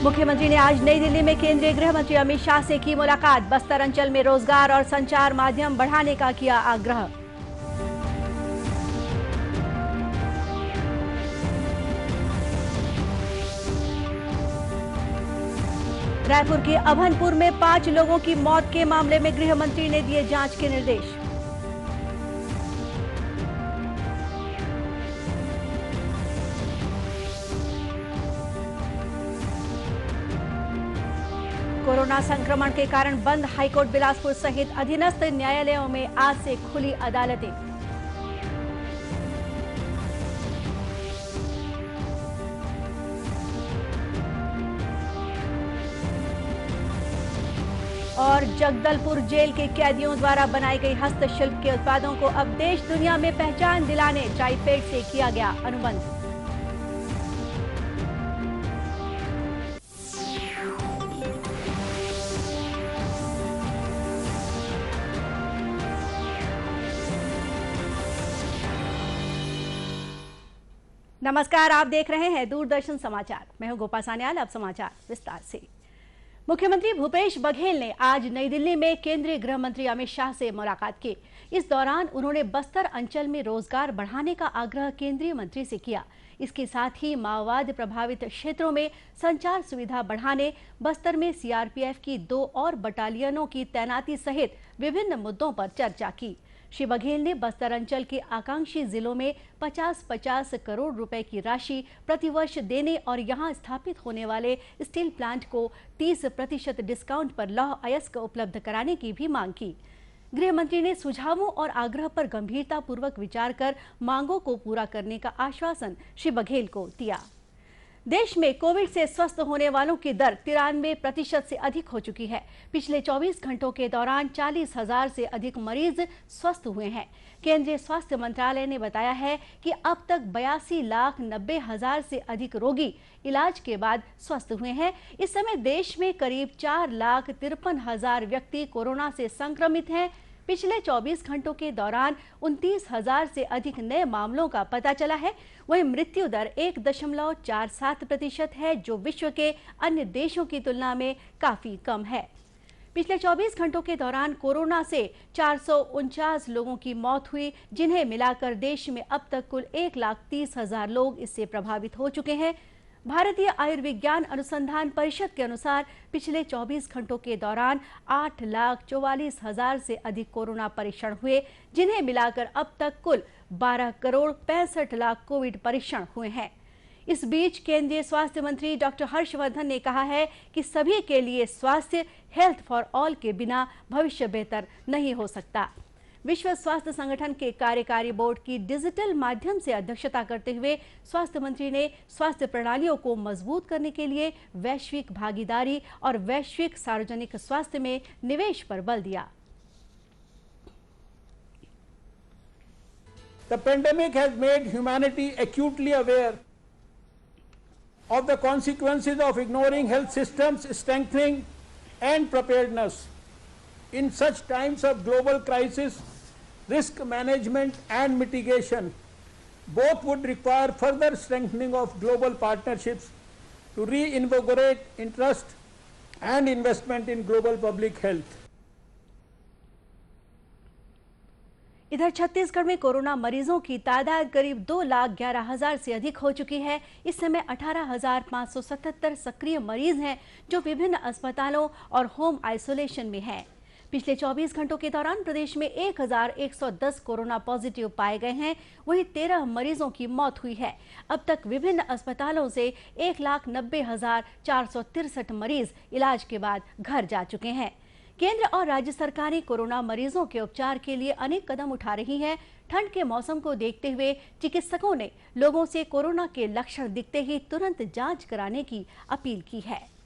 मुख्यमंत्री ने आज नई दिल्ली में केंद्रीय गृह मंत्री अमित शाह से की मुलाकात। बस्तर अंचल में रोजगार और संचार माध्यम बढ़ाने का किया आग्रह। रायपुर के अभनपुर में 5 लोगों की मौत के मामले में गृह मंत्री ने दिए जांच के निर्देश। कोरोना संक्रमण के कारण बंद हाईकोर्ट बिलासपुर सहित अधीनस्थ न्यायालयों में आज से खुली अदालतें। और जगदलपुर जेल के कैदियों द्वारा बनाई गई हस्तशिल्प के उत्पादों को अब देश दुनिया में पहचान दिलाने ट्राइफेड से किया गया अनुबंध। नमस्कार, आप देख रहे हैं दूरदर्शन समाचार। मैं हूं गोपा सान्याल। अब समाचार विस्तार से। मुख्यमंत्री भूपेश बघेल ने आज नई दिल्ली में केंद्रीय गृह मंत्री अमित शाह से मुलाकात की। इस दौरान उन्होंने बस्तर अंचल में रोजगार बढ़ाने का आग्रह केंद्रीय मंत्री से किया। इसके साथ ही माओवाद प्रभावित क्षेत्रों में संचार सुविधा बढ़ाने, बस्तर में सीआरपीएफ की 2 और बटालियनों की तैनाती सहित विभिन्न मुद्दों पर चर्चा की। श्री बघेल ने बस्तर अंचल के आकांक्षी जिलों में 50-50 करोड़ रुपए की राशि प्रतिवर्ष देने और यहां स्थापित होने वाले स्टील प्लांट को 30% डिस्काउंट पर लौह अयस्क उपलब्ध कराने की भी मांग की। गृह मंत्री ने सुझावों और आग्रह पर गंभीरता पूर्वक विचार कर मांगों को पूरा करने का आश्वासन श्री बघेल को दिया। देश में कोविड से स्वस्थ होने वालों की दर 93% से अधिक हो चुकी है। पिछले 24 घंटों के दौरान 40,000 से अधिक मरीज स्वस्थ हुए हैं। केंद्रीय स्वास्थ्य मंत्रालय ने बताया है कि अब तक 82,90,000 से अधिक रोगी इलाज के बाद स्वस्थ हुए हैं। इस समय देश में करीब 4,53,000 व्यक्ति कोरोना से संक्रमित हैं। पिछले 24 घंटों के दौरान 29,000 से अधिक नए मामलों का पता चला है। वहीं मृत्यु दर 1.47% है, जो विश्व के अन्य देशों की तुलना में काफी कम है। पिछले 24 घंटों के दौरान कोरोना से 449 लोगों की मौत हुई, जिन्हें मिलाकर देश में अब तक कुल 1,30,000 लोग इससे प्रभावित हो चुके हैं। भारतीय आयुर्विज्ञान अनुसंधान परिषद के अनुसार पिछले 24 घंटों के दौरान 8,44,000 से अधिक कोरोना परीक्षण हुए, जिन्हें मिलाकर अब तक कुल 12,65,00,000 कोविड परीक्षण हुए हैं। इस बीच केंद्रीय स्वास्थ्य मंत्री डॉक्टर हर्षवर्धन ने कहा है कि सभी के लिए स्वास्थ्य, हेल्थ फॉर ऑल के बिना भविष्य बेहतर नहीं हो सकता। विश्व स्वास्थ्य संगठन के कार्यकारी बोर्ड की डिजिटल माध्यम से अध्यक्षता करते हुए स्वास्थ्य मंत्री ने स्वास्थ्य प्रणालियों को मजबूत करने के लिए वैश्विक भागीदारी और वैश्विक सार्वजनिक स्वास्थ्य में निवेश पर बल दिया। The pandemic has made humanity acutely aware of the consequences of ignoring health systems strengthening and preparedness. In such times of global crisis, risk management and mitigation both would require further strengthening of global partnerships to reinvigorate interest and investment in global public health. इधर छत्तीसगढ़ में corona मरीजों की तादाद करीब 2,11,000 से अधिक हो चुकी है। इस समय 18,577 सक्रिय मरीज हैं, जो विभिन्न अस्पतालों और होम आइसोलेशन में हैं। पिछले 24 घंटों के दौरान प्रदेश में 1,110 कोरोना पॉजिटिव पाए गए हैं। वहीं 13 मरीजों की मौत हुई है। अब तक विभिन्न अस्पतालों से 1,90,463 मरीज इलाज के बाद घर जा चुके हैं। केंद्र और राज्य सरकारें कोरोना मरीजों के उपचार के लिए अनेक कदम उठा रही हैं। ठंड के मौसम को देखते हुए चिकित्सकों ने लोगों से कोरोना के लक्षण दिखते ही तुरंत जांच कराने की अपील की है।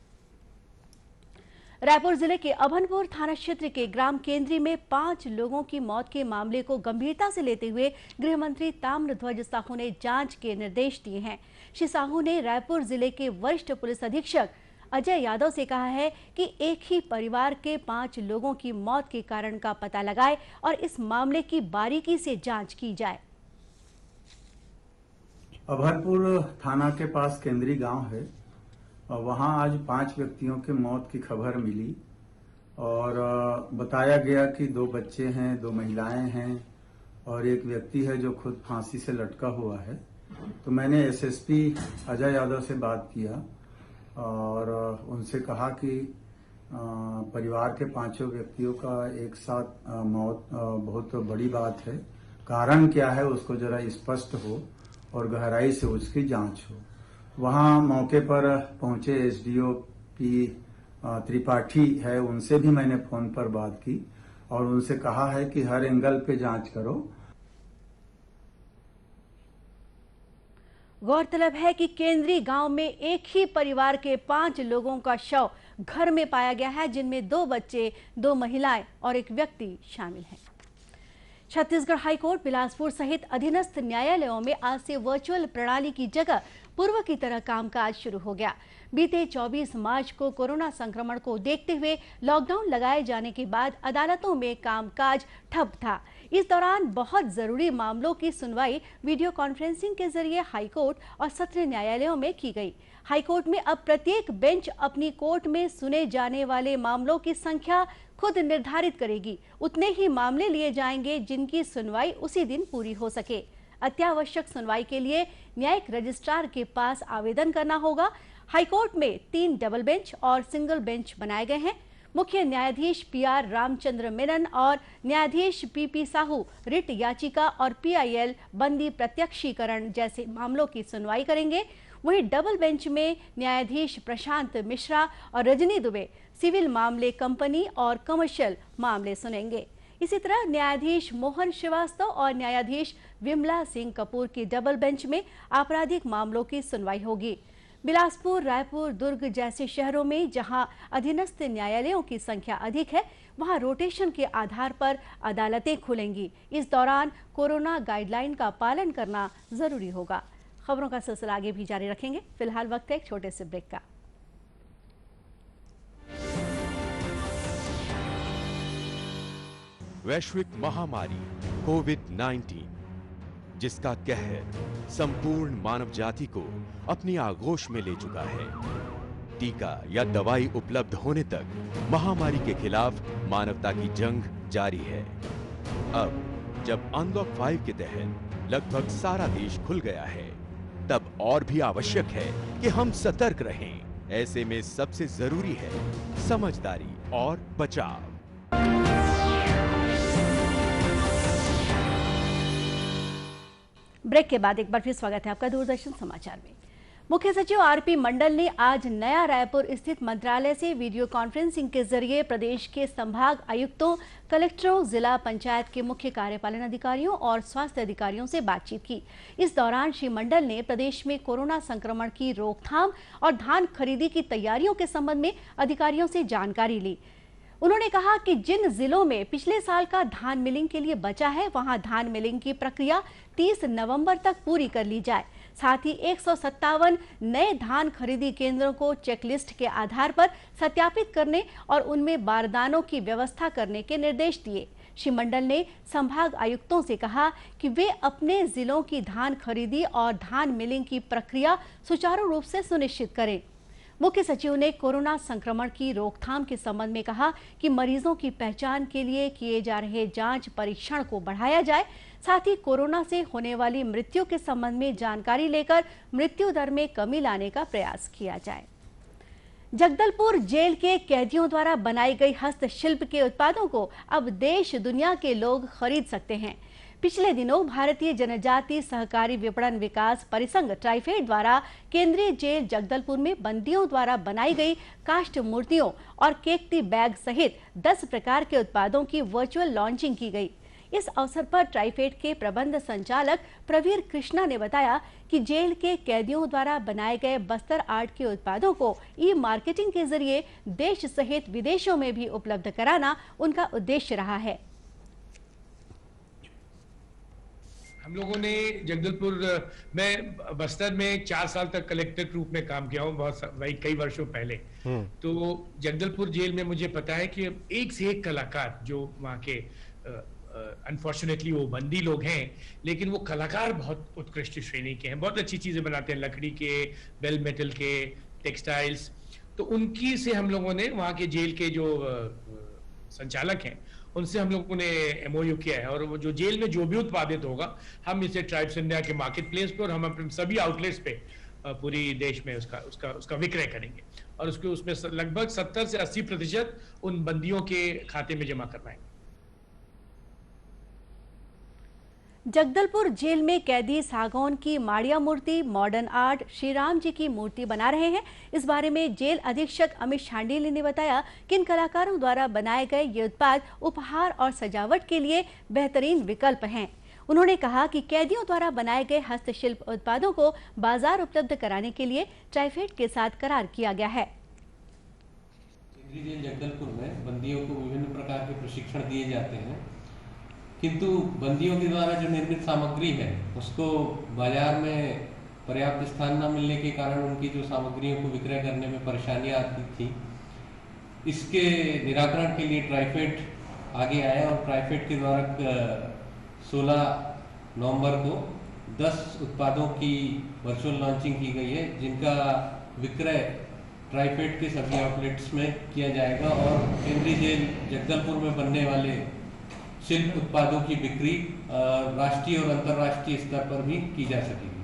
रायपुर जिले के अभनपुर थाना क्षेत्र के ग्राम केंद्री में 5 लोगों की मौत के मामले को गंभीरता से लेते हुए गृह मंत्री ताम्रध्वज साहू ने जांच के निर्देश दिए हैं। श्री साहू ने रायपुर जिले के वरिष्ठ पुलिस अधीक्षक अजय यादव से कहा है कि एक ही परिवार के 5 लोगों की मौत के कारण का पता लगाए और इस मामले की बारीकी से जांच की जाए। अभनपुर थाना के पास केंद्री गांव है वहाँ आज 5 व्यक्तियों के मौत की खबर मिली और बताया गया कि 2 बच्चे हैं, 2 महिलाएं हैं और एक व्यक्ति है जो खुद फांसी से लटका हुआ है। तो मैंने एसएसपी अजय यादव से बात किया और उनसे कहा कि परिवार के 5 व्यक्तियों का एक साथ मौत बहुत बड़ी बात है। कारण क्या है उसको जरा स्पष्ट हो और गहराई से उसकी जांच हो। वहां मौके पर पहुंचे एसडीओ पी त्रिपाठी है, उनसे भी मैंने फोन पर बात की और उनसे कहा है कि हर एंगल पे जांच करो। गौरतलब है कि केंद्रीय गांव में एक ही परिवार के 5 लोगों का शव घर में पाया गया है, जिनमें 2 बच्चे, 2 महिलाएं और एक व्यक्ति शामिल हैं। छत्तीसगढ़ हाईकोर्ट बिलासपुर सहित अधीनस्थ न्यायालयों में आज से वर्चुअल प्रणाली की जगह पूर्व की तरह कामकाज शुरू हो गया। बीते 24 मार्च को कोरोना संक्रमण को देखते हुए लॉकडाउन लगाए जाने के बाद अदालतों में कामकाज ठप था। इस दौरान बहुत जरूरी मामलों की सुनवाई वीडियो कॉन्फ्रेंसिंग के जरिए हाईकोर्ट और सत्र न्यायालयों में की गई। हाईकोर्ट में अब प्रत्येक बेंच अपनी कोर्ट में सुने जाने वाले मामलों की संख्या खुद निर्धारित करेगी। उतने ही मामले लिए जाएंगे जिनकी सुनवाई उसी दिन पूरी हो सके। अत्यावश्यक सुनवाई के लिए न्यायिक रजिस्ट्रार के पास आवेदन करना होगा। हाईकोर्ट में 3 डबल बेंच और सिंगल बेंच बनाए गए हैं। मुख्य न्यायाधीश पीआर रामचंद्र मेनन और न्यायाधीश पीपी साहू रिट याचिका और पीआईएल बंदी प्रत्यक्षीकरण जैसे मामलों की सुनवाई करेंगे। वहीं डबल बेंच में न्यायाधीश प्रशांत मिश्रा और रजनी दुबे सिविल मामले, कंपनी और कमर्शियल मामले सुनेंगे। इसी तरह न्यायाधीश मोहन श्रीवास्तव और न्यायाधीश विमला सिंह कपूर की डबल बेंच में आपराधिक मामलों की सुनवाई होगी। बिलासपुर, रायपुर, दुर्ग जैसे शहरों में जहां अधीनस्थ न्यायालयों की संख्या अधिक है, वहां रोटेशन के आधार पर अदालतें खुलेंगी। इस दौरान कोरोना गाइडलाइन का पालन करना जरूरी होगा। खबरों का सिलसिला आगे भी जारी रखेंगे। फिलहाल वक्त है एक छोटे से ब्रेक का। वैश्विक महामारी कोविड-19 जिसका कहर संपूर्ण मानव जाति को अपनी आगोश में ले चुका है। टीका या दवाई उपलब्ध होने तक महामारी के खिलाफ मानवता की जंग जारी है। अब जब अनलॉक 5 के तहत लगभग सारा देश खुल गया है, तब और भी आवश्यक है कि हम सतर्क रहें। ऐसे में सबसे जरूरी है समझदारी और बचाव। ब्रेक के बाद एक बार फिर स्वागत है आपका दूरदर्शन समाचार में। मुख्य सचिव आरपी मंडल ने आज नया रायपुर स्थित मंत्रालय से वीडियो कॉन्फ्रेंसिंग के जरिए प्रदेश के संभाग आयुक्तों, कलेक्टरों, जिला पंचायत के मुख्य कार्यपालन अधिकारियों और स्वास्थ्य अधिकारियों से बातचीत की। इस दौरान श्री मंडल ने प्रदेश में कोरोना संक्रमण की रोकथाम और धान खरीदी की तैयारियों के संबंध में अधिकारियों से जानकारी ली। उन्होंने कहा कि जिन जिलों में पिछले साल का धान मिलिंग के लिए बचा है, वहां धान मिलिंग की प्रक्रिया 30 नवंबर तक पूरी कर ली जाए। साथ ही 157 नए धान खरीदी केंद्रों को चेकलिस्ट के आधार पर सत्यापित करने और उनमें बारदानों की व्यवस्था करने के निर्देश दिए। श्री मंडल ने संभाग आयुक्तों से कहा कि वे अपने जिलों की धान खरीदी और धान मिलिंग की प्रक्रिया सुचारू रूप से सुनिश्चित करें। मुख्य सचिव ने कोरोना संक्रमण की रोकथाम के संबंध में कहा कि मरीजों की पहचान के लिए किए जा रहे जांच परीक्षण को बढ़ाया जाए। साथ ही कोरोना से होने वाली मृत्यु के संबंध में जानकारी लेकर मृत्यु दर में कमी लाने का प्रयास किया जाए। जगदलपुर जेल के कैदियों द्वारा बनाई गई हस्तशिल्प के उत्पादों को अब देश दुनिया के लोग खरीद सकते हैं। पिछले दिनों भारतीय जनजाति सहकारी विपणन विकास परिसंघ ट्राइफेड द्वारा केंद्रीय जेल जगदलपुर में बंदियों द्वारा बनाई गई काष्ठ मूर्तियों और केकटी बैग सहित 10 प्रकार के उत्पादों की वर्चुअल लॉन्चिंग की गई। इस अवसर पर ट्राइफेड के प्रबंध संचालक प्रवीर कृष्णा ने बताया कि जेल के कैदियों द्वारा बनाए गए बस्तर आर्ट के उत्पादों को ई मार्केटिंग के जरिए देश सहित विदेशों में भी उपलब्ध कराना उनका उद्देश्य रहा है। हम लोगों ने जगदलपुर में बस्तर में 4 साल तक कलेक्टर के रूप में काम किया हूँ, कई वर्षों पहले। तो जगदलपुर जेल में मुझे पता है कि एक से एक कलाकार जो वहाँ के अनफॉर्चुनेटली वो बंदी लोग हैं, लेकिन वो कलाकार बहुत उत्कृष्ट श्रेणी के हैं, बहुत अच्छी चीजें बनाते हैं, लकड़ी के, बेल मेटल के, टेक्सटाइल्स, तो उनकी से हम लोगों ने, वहाँ के जेल के जो संचालक हैं, उनसे हम लोगों ने एमओयू किया है, और वो जो जेल में जो भी उत्पादित होगा, हम इसे ट्राइब्स इंडिया के मार्केट प्लेस पे और हम अपने सभी आउटलेट्स पे पूरी देश में उसका विक्रय करेंगे, और उसमें लगभग 70 से 80% उन बंदियों के खाते में जमा करवाएंगे। जगदलपुर जेल में कैदी सागौन की माड़िया मूर्ति, मॉडर्न आर्ट, श्री राम जी की मूर्ति बना रहे हैं। इस बारे में जेल अधीक्षक अमित शांडिल्य ने बताया कि इन कलाकारों द्वारा बनाए गए ये उत्पाद उपहार और सजावट के लिए बेहतरीन विकल्प हैं। उन्होंने कहा कि कैदियों द्वारा बनाए गए हस्तशिल्प उत्पादों को बाजार उपलब्ध कराने के लिए ट्राइफेड के साथ करार किया गया है। केंद्रीय जेल जगदलपुर में बंदियों को विभिन्न प्रकार के प्रशिक्षण दिए जाते हैं, किंतु बंदियों के द्वारा जो निर्मित सामग्री है उसको बाजार में पर्याप्त स्थान न मिलने के कारण उनकी जो सामग्रियों को विक्रय करने में परेशानियां आती थी। इसके निराकरण के लिए ट्राइफेड आगे आया और ट्राइफेड के द्वारा 16 नवंबर को 10 उत्पादों की वर्चुअल लॉन्चिंग की गई है, जिनका विक्रय ट्राइफेड के सभी आउटलेट्स में किया जाएगा और केंद्रीय जेल जगदलपुर में बनने वाले शिल्प उत्पादों की बिक्री राष्ट्रीय और अंतर्राष्ट्रीय स्तर पर भी की जा सकेगी।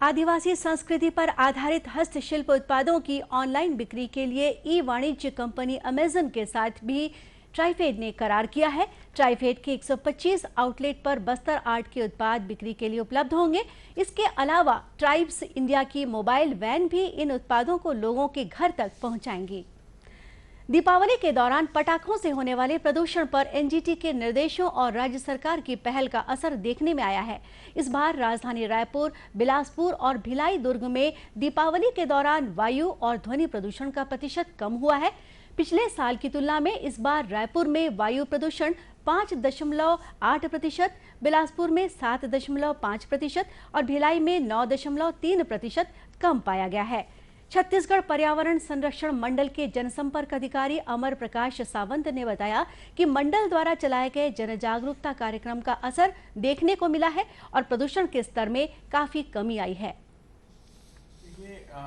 आदिवासी संस्कृति पर आधारित हस्तशिल्प उत्पादों की ऑनलाइन बिक्री के लिए ई वाणिज्य कंपनी अमेजन के साथ भी ट्राइफेड ने करार किया है। ट्राइफेड के 125 आउटलेट पर बस्तर आर्ट के उत्पाद बिक्री के लिए उपलब्ध होंगे। इसके अलावा ट्राइब्स इंडिया की मोबाइल वैन भी इन उत्पादों को लोगों के घर तक पहुंचाएंगी। दीपावली के दौरान पटाखों से होने वाले प्रदूषण पर एनजीटी के निर्देशों और राज्य सरकार की पहल का असर देखने में आया है। इस बार राजधानी रायपुर, बिलासपुर और भिलाई दुर्ग में दीपावली के दौरान वायु और ध्वनि प्रदूषण का प्रतिशत कम हुआ है। पिछले साल की तुलना में इस बार रायपुर में वायु प्रदूषण 5.8%, बिलासपुर में 7.5% और भिलाई में 9.3% कम पाया गया है। छत्तीसगढ़ पर्यावरण संरक्षण मंडल के जनसंपर्क अधिकारी अमर प्रकाश सावंत ने बताया कि मंडल द्वारा चलाए गए जन जागरूकता कार्यक्रम का असर देखने को मिला है और प्रदूषण के स्तर में काफी कमी आई है।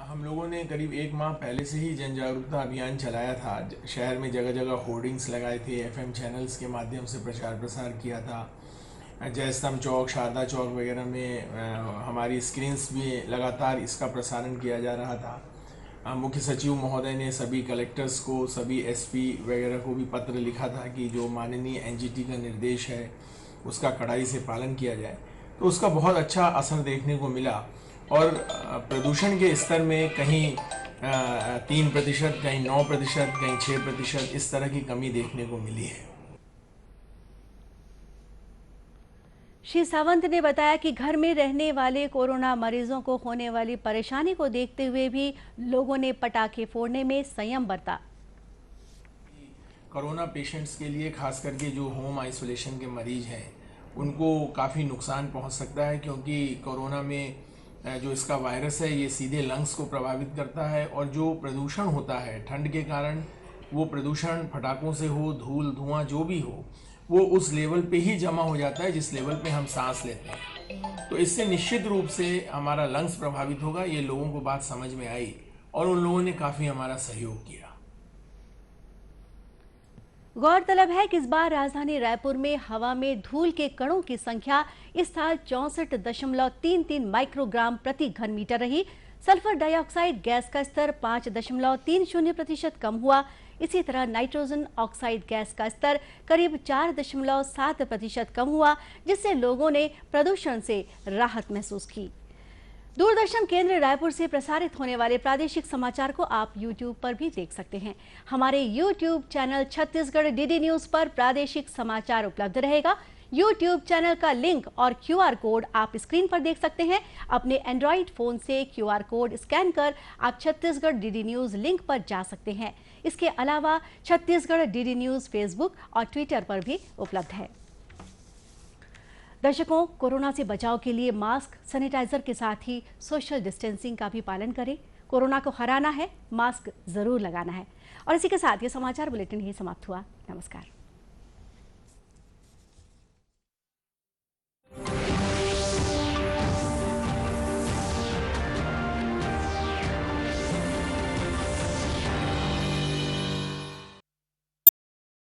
हम लोगों ने करीब 1 माह पहले से ही जन जागरूकता अभियान चलाया था। शहर में जगह जगह होर्डिंग्स लगाए थे, एफएम चैनल्स के माध्यम से प्रचार प्रसार किया था। जयस्तंभ चौक, शारदा चौक वगैरह में हमारी स्क्रीन्स भी लगातार इसका प्रसारण किया जा रहा था। मुख्य सचिव महोदय ने सभी कलेक्टर्स को, सभी एसपी वगैरह को भी पत्र लिखा था कि जो माननीय एनजीटी का निर्देश है उसका कड़ाई से पालन किया जाए। तो उसका बहुत अच्छा असर देखने को मिला और प्रदूषण के स्तर में कहीं 3%, कहीं 9%, कहीं 6% इस तरह की कमी देखने को मिली है। श्री सावंत ने बताया कि घर में रहने वाले कोरोना मरीजों को होने वाली परेशानी को देखते हुए भी लोगों ने पटाखे फोड़ने में संयम बरता। कोरोना पेशेंट्स के लिए खास करके जो होम आइसोलेशन के मरीज हैं उनको काफ़ी नुकसान पहुंच सकता है, क्योंकि कोरोना में जो इसका वायरस है ये सीधे लंग्स को प्रभावित करता है और जो प्रदूषण होता है ठंड के कारण, वो प्रदूषण फटाकों से हो, धूल धुआं जो भी हो, वो उस लेवल पे ही जमा हो जाता है जिस लेवल पे हम सांस लेते हैं। तो इससे निश्चित रूप से हमारा लंग्स प्रभावित होगा। ये लोगों को बात समझ में आई और उन लोगों ने काफ़ी हमारा सहयोग किया। गौरतलब है कि इस बार राजधानी रायपुर में हवा में धूल के कणों की संख्या इस साल 64.33 माइक्रोग्राम प्रति घन मीटर रही। सल्फर डाइऑक्साइड गैस का स्तर 5.30% कम हुआ। इसी तरह नाइट्रोजन ऑक्साइड गैस का स्तर करीब 4.7% कम हुआ, जिससे लोगों ने प्रदूषण से राहत महसूस की। दूरदर्शन केंद्र रायपुर से प्रसारित होने वाले प्रादेशिक समाचार को आप YouTube पर भी देख सकते हैं। हमारे YouTube channel Chhattisgarh DD news पर प्रादेशिक समाचार उपलब्ध रहेगा। YouTube चैनल का लिंक और QR कोड आप स्क्रीन पर देख सकते हैं। अपने एंड्रॉइड फोन से QR कोड स्कैन कर आप छत्तीसगढ़ डीडी न्यूज लिंक पर जा सकते हैं। इसके अलावा छत्तीसगढ़ डीडी न्यूज फेसबुक और ट्विटर पर भी उपलब्ध है। दर्शकों, कोरोना से बचाव के लिए मास्क, सैनिटाइजर के साथ ही सोशल डिस्टेंसिंग का भी पालन करें। कोरोना को हराना है, मास्क जरूर लगाना है। और इसी के साथ ये समाचार बुलेटिन ही समाप्त हुआ। नमस्कार।